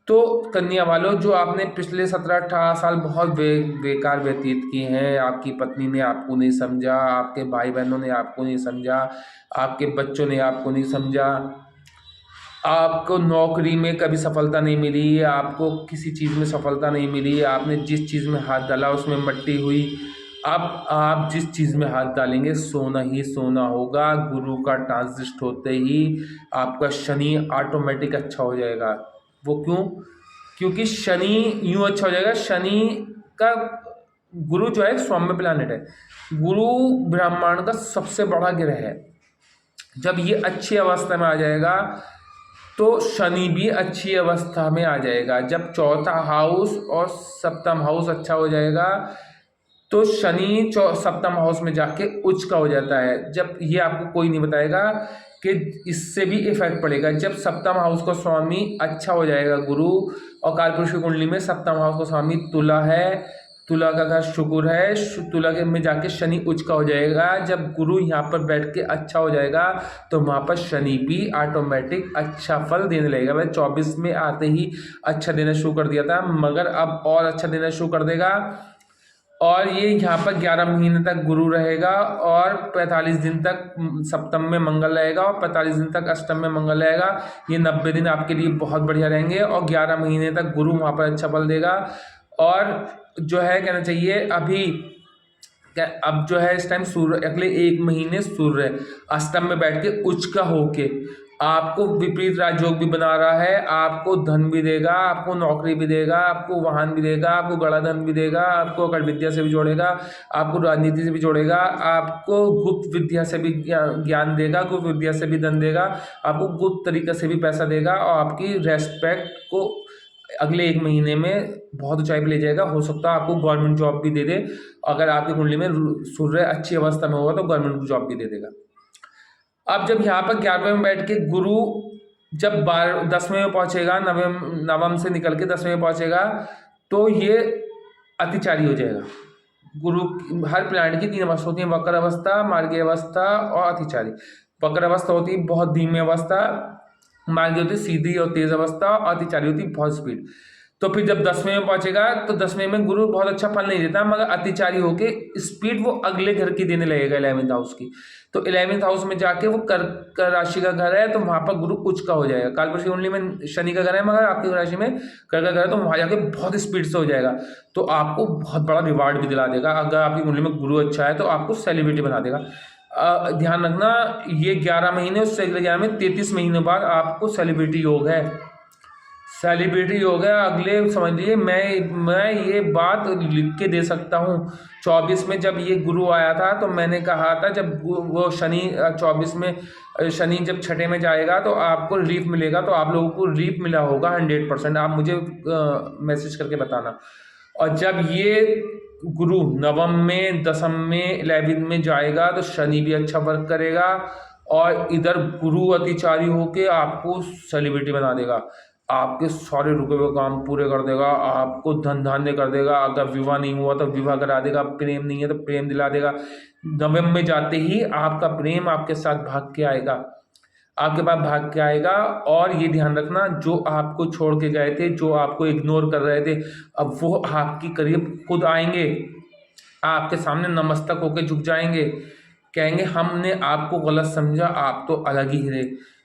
Speaker 1: तो कन्या वालों, जो आपने पिछले 17-18 साल बहुत बेकार व्यतीत किए हैं, आपकी पत्नी ने आपको नहीं समझा, आपके भाई बहनों ने आपको नहीं समझा, आपके बच्चों ने आपको नहीं समझा, आपको नौकरी में कभी सफलता नहीं मिली, आपको किसी चीज़ में सफलता नहीं मिली, आपने जिस चीज़ में हाथ डाला उसमें मट्टी हुई। अब आप जिस चीज़ में हाथ डालेंगे सोना ही सोना होगा। गुरु का ट्रांजिट होते ही आपका शनि ऑटोमेटिक अच्छा हो जाएगा। वो क्यों? क्योंकि शनि यूँ अच्छा हो जाएगा, शनि का गुरु जो है सौम्य प्लैनेट है, गुरु ब्रह्मांड का सबसे बड़ा ग्रह है। जब ये अच्छी अवस्था में आ जाएगा तो शनि भी अच्छी अवस्था में आ जाएगा। जब चौथा हाउस और सप्तम हाउस अच्छा हो जाएगा तो शनि सप्तम हाउस में जाके उच्च का हो जाता है। जब ये आपको कोई नहीं बताएगा कि इससे भी इफेक्ट पड़ेगा। जब सप्तम हाउस का स्वामी अच्छा हो जाएगा गुरु, और कालपुरुष की कुंडली में सप्तम हाउस का स्वामी तुला है, तुला का घर शुक्र है, तुला के में जाके शनि उच्च का हो जाएगा। जब गुरु यहाँ पर बैठ के अच्छा हो जाएगा तो वहाँ पर शनि भी ऑटोमेटिक अच्छा फल देने लगेगा। भाई 24 में आते ही अच्छा देना शुरू कर दिया था, मगर अब और अच्छा देना शुरू कर देगा। और ये यहाँ पर 11 महीने तक गुरु रहेगा और 45 दिन तक सप्तम में मंगल रहेगा और 45 दिन तक अष्टम में मंगल रहेगा। ये 90 दिन आपके लिए बहुत बढ़िया रहेंगे और 11 महीने तक गुरु वहाँ पर अच्छा फल देगा। और जो है कहना चाहिए अभी अब जो है इस टाइम सूर्य अगले 1 महीने सूर्य अष्टम में बैठ के उच्च का होके आपको विपरीत राजयोग भी बना रहा है। आपको धन भी देगा, आपको नौकरी भी देगा, आपको वाहन भी देगा, आपको गड़ा धन भी देगा, आपको अकड़ विद्या से भी जोड़ेगा, आपको राजनीति से भी जोड़ेगा, आपको गुप्त विद्या से भी ज्ञान देगा, गुप्त विद्या से भी धन देगा, आपको गुप्त तरीके से भी पैसा देगा और आपकी रेस्पेक्ट को अगले 1 महीने में बहुत ऊंचाई पर ले जाएगा। हो सकता है आपको गवर्नमेंट जॉब भी दे दे। अगर आपकी कुंडली में सूर्य अच्छी अवस्था में होगा तो गवर्नमेंट जॉब भी दे देगा। अब जब यहाँ पर 11वें में बैठ के गुरु जब 10वें में पहुंचेगा, नवम से निकल के 10वें में पहुंचेगा तो ये अतिचारी हो जाएगा। गुरु हर प्लैनेट की 3 अवस्था होती है, वक्र अवस्था, मार्गीय अवस्था और अतिचारी। वक्र अवस्था होती है बहुत धीमी अवस्था, मार्गीय होती सीधी और तेज अवस्था, और अतिचारी होती बहुत स्पीड। तो फिर जब 10वें में पहुंचेगा तो 10वें में गुरु बहुत अच्छा फल नहीं देता, मगर अतिचारी होके स्पीड वो अगले घर की देने लगेगा 11th हाउस की। तो 11th हाउस में जाके वो कर राशि का घर है तो वहां पर गुरु उच्च का हो जाएगा। कालपुरुष की कुंडली में शनि का घर है मगर आपकी राशि में कर का घर है तो वहां जाके बहुत स्पीड से हो जाएगा। तो आपको बहुत बड़ा रिवार्ड भी दिला देगा। अगर आपकी कुंडली में गुरु अच्छा है तो आपको सेलिब्रिटी बना देगा। ध्यान रखना ये 11 महीने, उससे अगले 11 में 33 महीने बाद आपको सेलिब्रिटी योग है। सेलिब्रिटी हो गया अगले, समझ लीजिए मैं ये बात लिख के दे सकता हूँ। 24 में जब ये गुरु आया था तो मैंने कहा था जब वो शनि 24 में शनि जब छठे में जाएगा तो आपको रिलीफ मिलेगा। तो आप लोगों को रिलीफ मिला होगा 100%। आप मुझे मैसेज करके बताना। और जब ये गुरु नवम में, दसम में, 11 में जाएगा तो शनि भी अच्छा वर्क करेगा और इधर गुरु अतिचारी होके आपको सेलिब्रिटी बना देगा। आपके सारे रुके हुए काम पूरे कर देगा, आपको धन धान्य कर देगा। अगर विवाह नहीं हुआ तो विवाह करा देगा, प्रेम नहीं है तो प्रेम दिला देगा। नवम में जाते ही आपका प्रेम आपके साथ भाग के आएगा, आपके पास भाग के आएगा। और ये ध्यान रखना जो आपको छोड़ के गए थे, जो आपको इग्नोर कर रहे थे, अब वो आपकी करीब खुद आएंगे, आपके सामने नमस्तक होके झुक जाएंगे, कहेंगे हमने आपको गलत समझा, आप तो अलग ही रहे।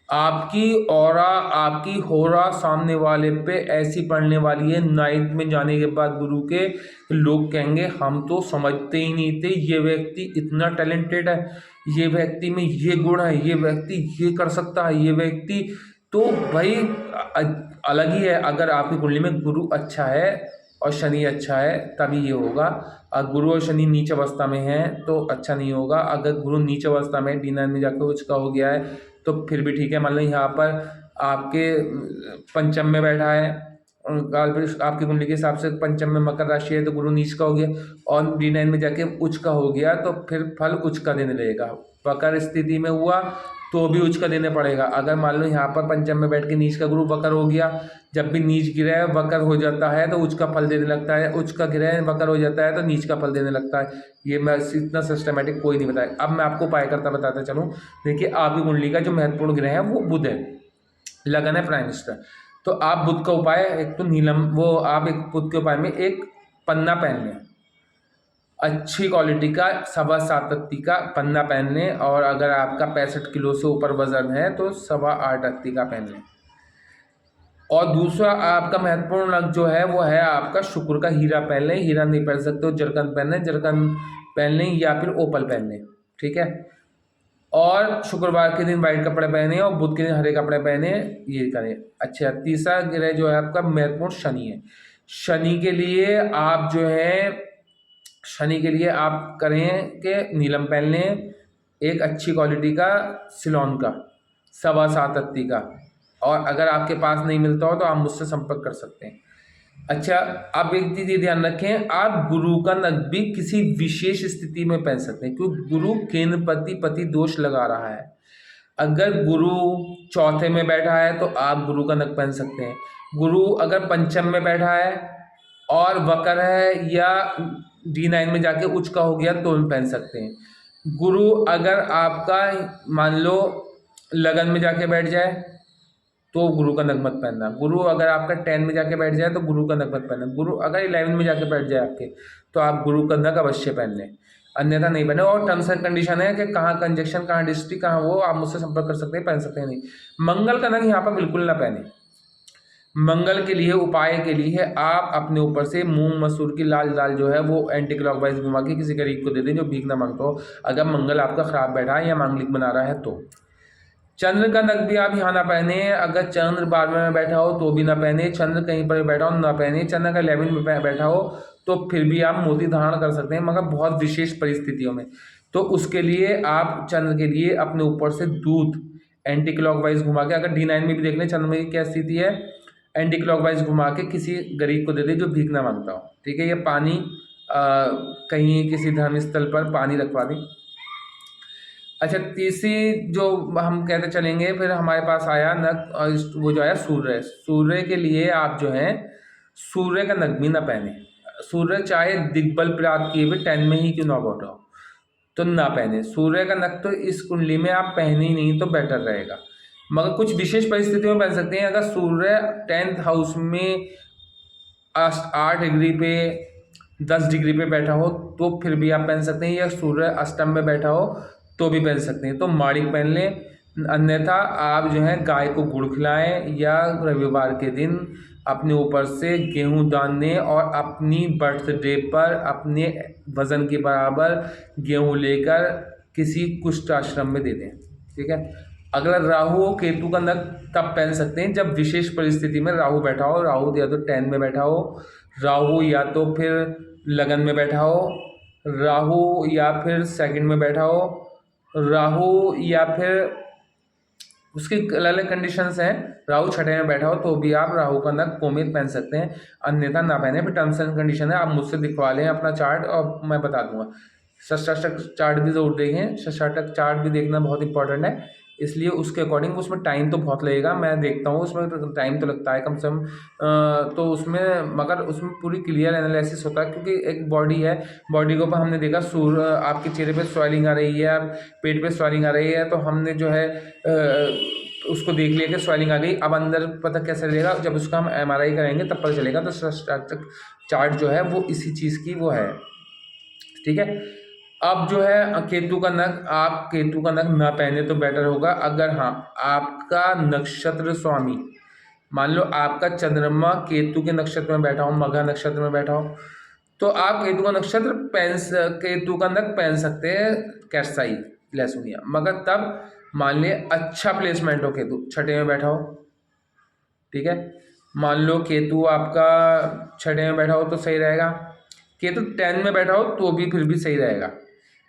Speaker 1: आपकी ऑरा, आपकी होरा सामने वाले पे ऐसी पड़ने वाली है 9th में जाने के बाद गुरु के, लोग कहेंगे हम तो समझते ही नहीं थे ये व्यक्ति इतना टैलेंटेड है, ये व्यक्ति में ये गुण है, ये व्यक्ति ये कर सकता है, ये व्यक्ति तो भाई अलग ही है। अगर आपकी कुंडली में गुरु अच्छा है और शनि अच्छा है तभी ये होगा। अगर गुरु और शनि नीच अवस्था में है तो अच्छा नहीं होगा। अगर गुरु नीच अवस्था में D9 में जाकर उच्च का हो गया है तो फिर भी ठीक है। मान लो यहाँ पर आपके पंचम में बैठा है, आपकी कुंडली के हिसाब से पंचम में मकर राशि है तो गुरु नीच का हो गया और D9 में जाके उच्च का हो गया तो फिर फल उच्च का देने लगेगा। वक्र स्थिति में हुआ तो भी उच्च का देने पड़ेगा। अगर मान लो यहाँ पर पंचम में बैठ के नीच का गुरु वक्र हो गया, जब भी नीच गिरा है वक्र हो जाता है तो उच्च का फल देने लगता है, उच्च का गिरा है वक्र हो जाता है तो नीच का फल देने लगता है। ये मैं इतना सिस्टमेटिक कोई नहीं बताया। अब मैं आपको उपाय करता बताता चलूँ। देखिए आपकी कुंडली का जो महत्वपूर्ण ग्रह है वो बुध है, लगन है प्राइम मिनिस्टर। तो आप बुध का उपाय एक तो नीलम, वो आप एक बुध के उपाय में एक पन्ना पहन लें, अच्छी क्वालिटी का 7.25 अत्ती का पन्ना पहन लें। और अगर आपका 65 किलो से ऊपर वजन है तो 8.25 अत्ती का पहन लें। और दूसरा आपका महत्वपूर्ण रंग जो है वो है आपका शुक्र का हीरा पहन लें। हीरा नहीं पहन सकते हो जरकन पहन लें, जरकन पहन लें या फिर ओपल पहन लें, ठीक है। और शुक्रवार के दिन वाइट कपड़े पहने और बुध के दिन हरे कपड़े पहने, ये करें। अच्छा, तीसरा ग्रह जो है आपका महत्वपूर्ण शनि है। शनि के लिए आप जो है शनि के लिए आप करें कि नीलम पहन लें, एक अच्छी क्वालिटी का सिलोन का 7.25 अत्ती का। और अगर आपके पास नहीं मिलता हो तो आप मुझसे संपर्क कर सकते हैं। अच्छा, आप एक चीज़ ये ध्यान रखें, आप गुरु का नग भी किसी विशेष स्थिति में पहन सकते हैं क्योंकि गुरु केंद्रपति पति दोष लगा रहा है। अगर गुरु चौथे में बैठा है तो आप गुरु का नग पहन सकते हैं। गुरु अगर पंचम में बैठा है और वक्र है या D9 में जाके उच्च का हो गया तो भी पहन सकते हैं। गुरु अगर आपका मान लो लगन में जाके बैठ जाए तो गुरु का नग मत पहनना। गुरु अगर आपका 10 में जाके बैठ जाए तो गुरु का नग मत पहनना। गुरु अगर 11 में जाके बैठ जाए आपके तो आप गुरु का नग अवश्य पहन लें, अन्यथा नहीं पहने। और टर्म्स एंड कंडीशन है कि कहाँ कंजक्शन, कहाँ डिस्ट्रिक्ट, कहाँ वो आप मुझसे संपर्क कर सकते हैं, पहन सकते हैं नहीं। मंगल का नग यहाँ पर बिल्कुल ना पहने। मंगल के लिए उपाय के लिए आप अपने ऊपर से मूंग मसूर की लाल दाल जो है वो एंटी क्लॉकवाइज घुमा के किसी गरीब को दे दें जो भीख ना मांगता हो, अगर मंगल आपका खराब बैठा है या मांगलिक बना रहा है तो। चंद्र का नग भी आप यहाँ ना पहने। अगर चंद्र 12वें में बैठा हो तो भी ना पहने, चंद्र कहीं पर बैठा हो ना पहने। चंद्र का 11 में बैठा हो तो फिर भी आप मोती धारण कर सकते हैं, मगर बहुत विशेष परिस्थितियों में। तो उसके लिए आप चंद्र के लिए अपने ऊपर से दूध एंटी क्लॉकवाइज घुमा के, अगर D9 में भी देख लें चंद्र में क्या स्थिति है, एंटी क्लॉकवाइज घुमा के किसी गरीब को दे दे जो भीख ना मांगता हो। ठीक है, ये पानी कहीं किसी धर्म स्थल पर पानी रखवा दें। अच्छा, तीसरी जो हम कहते चलेंगे, फिर हमारे पास आया नग, वो जो आया सूर्य। सूर्य के लिए आप जो है सूर्य का नग भी ना पहने। सूर्य चाहे दिग्बल प्राप्त किए हुए 10 में ही क्यों ना बैठा हो तो ना पहने। सूर्य का नग तो इस कुंडली में आप पहने ही नहीं तो बेटर रहेगा, मगर कुछ विशेष परिस्थितियों में पहन सकते हैं। अगर सूर्य 10th हाउस में 8 डिग्री पे 10 डिग्री पे बैठा हो तो फिर भी आप पहन सकते हैं, या सूर्य अष्टम में बैठा हो तो भी पहन सकते हैं, तो माड़िक पहन लें। अन्यथा आप जो है गाय को गुड़ खिलाएं या रविवार के दिन अपने ऊपर से गेहूं दान दें और अपनी बर्थडे पर अपने वजन के बराबर गेहूं लेकर किसी कुष्ठ आश्रम में दे दें। ठीक है। अगला राहु और केतु का नग तब पहन सकते हैं जब विशेष परिस्थिति में राहु बैठा हो। राहु या तो 10 में बैठा हो, राहु या तो फिर लगन में बैठा हो, राहु या फिर सेकंड में बैठा हो, राहु या फिर उसकी अलग अलग कंडीशंस हैं। राहु 6 में बैठा हो तो भी आप राहु का नग कोमेत पहन सकते हैं, अन्यथा ना पहने। फिर टर्म्स एंड कंडीशन है, आप मुझसे दिखवा लें अपना चार्ट और मैं बता दूंगा। षष्ठाष्टक चार्ट भी जरूर देखें, षष्ठाष्टक चार्ट भी देखना बहुत इंपॉर्टेंट है, इसलिए उसके अकॉर्डिंग उसमें टाइम तो बहुत लगेगा, मैं देखता हूँ उसमें टाइम तो लगता है कम से कम, तो उसमें मगर उसमें पूरी क्लियर एनालिसिस होता है, क्योंकि एक बॉडी है, बॉडी के ऊपर हमने देखा सूर्य आपके चेहरे पे स्वेलिंग आ रही है, पेट पे स्वेलिंग आ रही है, तो हमने जो है उसको देख लिया कि स्वेलिंग आ गई। अब अंदर पता कैसे चलेगा, जब उसका हम MRI करेंगे तब पता चलेगा। तो षष्ठाष्टक चार्ट जो है वो इसी चीज़ की वो है। ठीक है। अब जो है केतु का नग, आप केतु का नग ना पहने तो बेटर होगा। अगर हाँ आपका नक्षत्र स्वामी, मान लो आपका चंद्रमा केतु के नक्षत्र में बैठा हो, मघा नक्षत्र में बैठा हो, तो आप केतु का नक्षत्र केतु का नग पहन सकते हैं, कैसाई लहसुनिया, मगर तब मान लिया अच्छा प्लेसमेंट हो, केतु 6 में बैठा हो। ठीक है, मान लो केतु आपका 6 में बैठा हो तो सही रहेगा, केतु 10 में बैठा हो तो भी फिर भी सही रहेगा।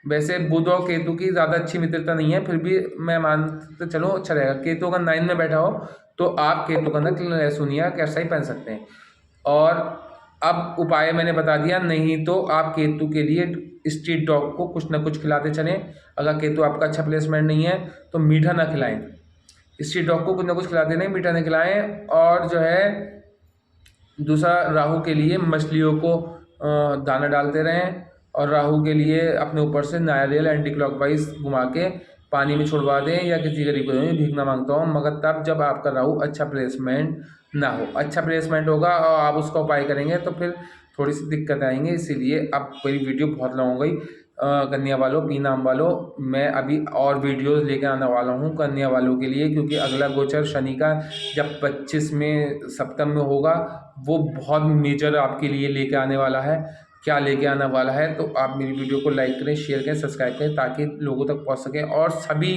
Speaker 1: वैसे बुध और केतु की ज़्यादा अच्छी मित्रता नहीं है, फिर भी मैं मानते चलो अच्छा रहेगा। केतु अगर 9 में बैठा हो तो आप केतु का नग लहसुनिया कैसा ही पहन सकते हैं। और अब उपाय मैंने बता दिया, नहीं तो आप केतु के लिए स्ट्रीट डॉग को कुछ ना कुछ खिलाते चलें। अगर केतु आपका अच्छा प्लेसमेंट नहीं है तो मीठा ना खिलाएं, स्ट्रीट डॉग को कुछ ना कुछ खिलाते नहीं, मीठा नहीं खिलाएं। और जो है दूसरा, राहु के लिए मछलियों को दाना डालते रहें, और राहु के लिए अपने ऊपर से नारियल एंटी क्लॉकवाइज घुमा के पानी में छुड़वा दें या किसी गरीब को दें, भीख ना मांगता हूँ, मगर तब जब आपका राहु अच्छा प्लेसमेंट ना हो। अच्छा प्लेसमेंट होगा और आप उसका उपाय करेंगे तो फिर थोड़ी सी दिक्कत आएंगी। इसीलिए अब मेरी वीडियो बहुत लॉन्ग हो गई। कन्या वालों, पी नाम वालों, मैं अभी और वीडियोस लेकर आने वाला हूँ कन्या वालों के लिए, क्योंकि अगला गोचर शनि का जब 25 में सप्तम में होगा वो बहुत मेजर आपके लिए लेके आने वाला है। क्या लेके आने वाला है तो आप मेरी वीडियो को लाइक करें, शेयर करें, सब्सक्राइब करें, ताकि लोगों तक पहुंच सकें। और सभी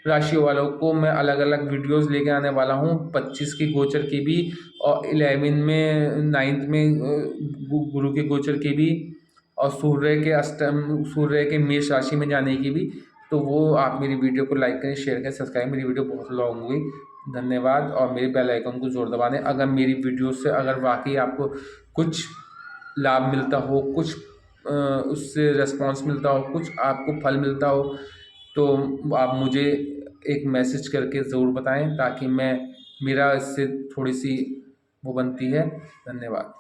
Speaker 1: राशियों वालों को मैं अलग अलग वीडियोस लेके आने वाला हूं, 25 की गोचर की भी और 11 में 9th में गुरु के गोचर की भी, और सूर्य के मेष राशि में जाने की भी। तो वो आप मेरी वीडियो को लाइक करें, शेयर करें, सब्सक्राइब। मेरी वीडियो बहुत लॉन्ग हुई, धन्यवाद। और मेरे बेल आइकन को जोर दबा दें। अगर मेरी वीडियो से अगर वाकई आपको कुछ लाभ मिलता हो, कुछ उससे रिस्पॉन्स मिलता हो, कुछ आपको फल मिलता हो, तो आप मुझे एक मैसेज करके ज़रूर बताएं, ताकि मैं मेरा इससे थोड़ी सी वो बनती है। धन्यवाद।